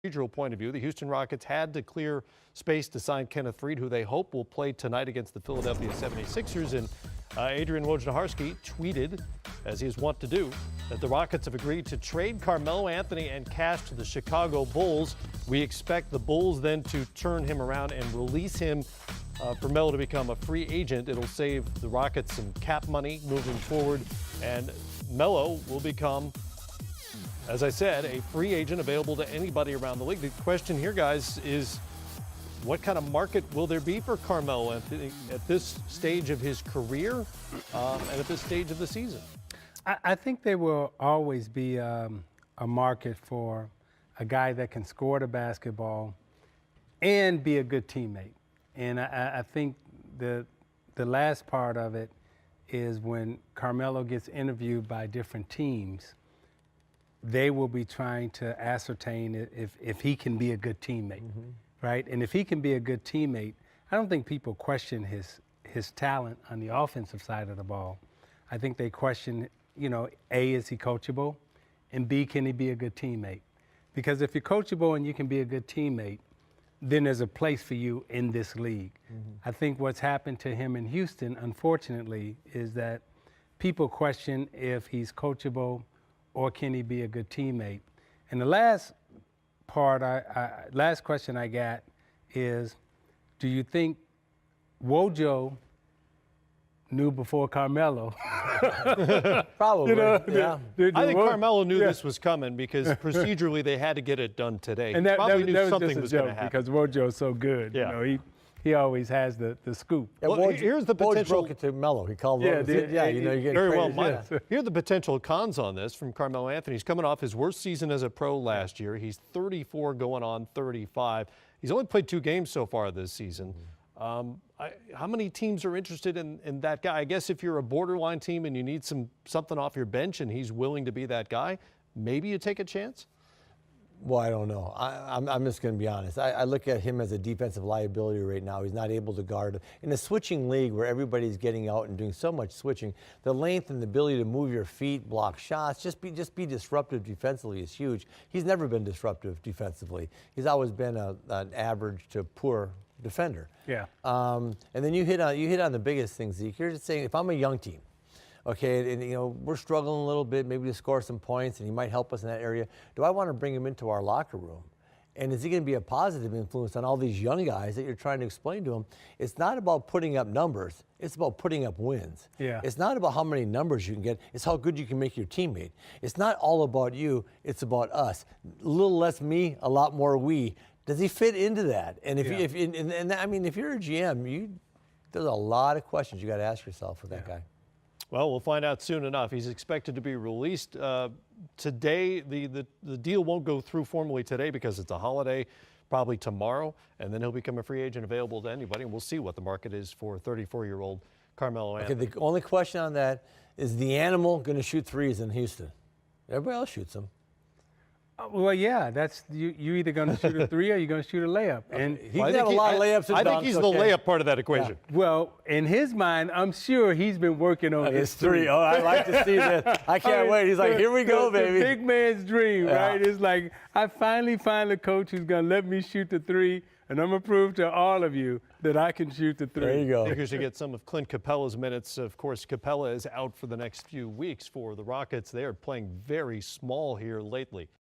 procedural point of view, the Houston Rockets had to clear space to sign Kenneth Faried, who they hope will play tonight against the Philadelphia 76ers. And Adrian Wojnarowski tweeted, as he is wont to do, that the Rockets have agreed to trade Carmelo Anthony and cash to the Chicago Bulls. We expect the Bulls then to turn him around and release him for Melo to become a free agent. It'll save the Rockets some cap money moving forward, and Melo will become, as I said, a free agent available to anybody around the league. The question here, guys, is what kind of market will there be for Carmelo Anthony at this stage of his career and at this stage of the season? I think there will always be a market for a guy that can score the basketball and be a good teammate. And I think the last part of it is when Carmelo gets interviewed by different teams, they will be trying to ascertain if he can be a good teammate, right? And if he can be a good teammate, I don't think people question his talent on the offensive side of the ball. I think they question, A, is he coachable? And B, can he be a good teammate? Because if you're coachable and you can be a good teammate, then there's a place for you in this league. I think what's happened to him in Houston, unfortunately, is that people question if he's coachable or can he be a good teammate. And the last part, last question I got is, do you think Wojo knew before Carmelo? Probably, yeah. I think Carmelo knew this was coming because procedurally they had to get it done today. And that probably was knew something just a was going to joke happen. because Wojo's so good. Yeah. He always has the scoop. Yeah, well, here's the Woj potential. broke it to Melo. He called Yeah, Melo. You get Very well, credit. Mike. Here are the potential cons on this from Carmelo Anthony. He's coming off his worst season as a pro last year. He's 34 going on 35. He's only played 2 games so far this season. How many teams are interested in that guy? I guess if you're a borderline team and you need something off your bench and he's willing to be that guy, maybe you take a chance? Well, I don't know. I'm just going to be honest. I look at him as a defensive liability right now. He's not able to guard. In a switching league where everybody's getting out and doing so much switching, the length and the ability to move your feet, block shots, just be disruptive defensively is huge. He's never been disruptive defensively. He's always been an average to poor defender. Yeah. And then you hit on the biggest thing, Zeke. You're just saying, if I'm a young team, okay, and we're struggling a little bit, maybe to score some points, and he might help us in that area. Do I want to bring him into our locker room? And is he going to be a positive influence on all these young guys that you're trying to explain to them? It's not about putting up numbers. It's about putting up wins. Yeah. It's not about how many numbers you can get. It's how good you can make your teammate. It's not all about you. It's about us. A little less me, a lot more we. Does he fit into that? And if if you're a GM, there's a lot of questions you got to ask yourself with that guy. Well, we'll find out soon enough. He's expected to be released today. The deal won't go through formally today because it's a holiday, probably tomorrow, and then he'll become a free agent available to anybody, and we'll see what the market is for 34-year-old Carmelo Anthony. Okay, the only question on that is the animal going to shoot threes in Houston? Everybody else shoots them. Well, yeah, that's you either going to shoot a 3 or you're going to shoot a layup. And He can have a lot of layups and I think dunks, he's the okay. layup part of that equation. well, in his mind, I'm sure he's been working on his 3. Oh, I like to see this. I can't wait. He's like, here we go, baby. The big man's dream, Yeah. right? It's like, I finally find a coach who's going to let me shoot the 3, and I'm going to prove to all of you that I can shoot the 3. There you go. Figures to get some of Clint Capella's minutes. Of course, Capella is out for the next few weeks for the Rockets. They are playing very small here lately.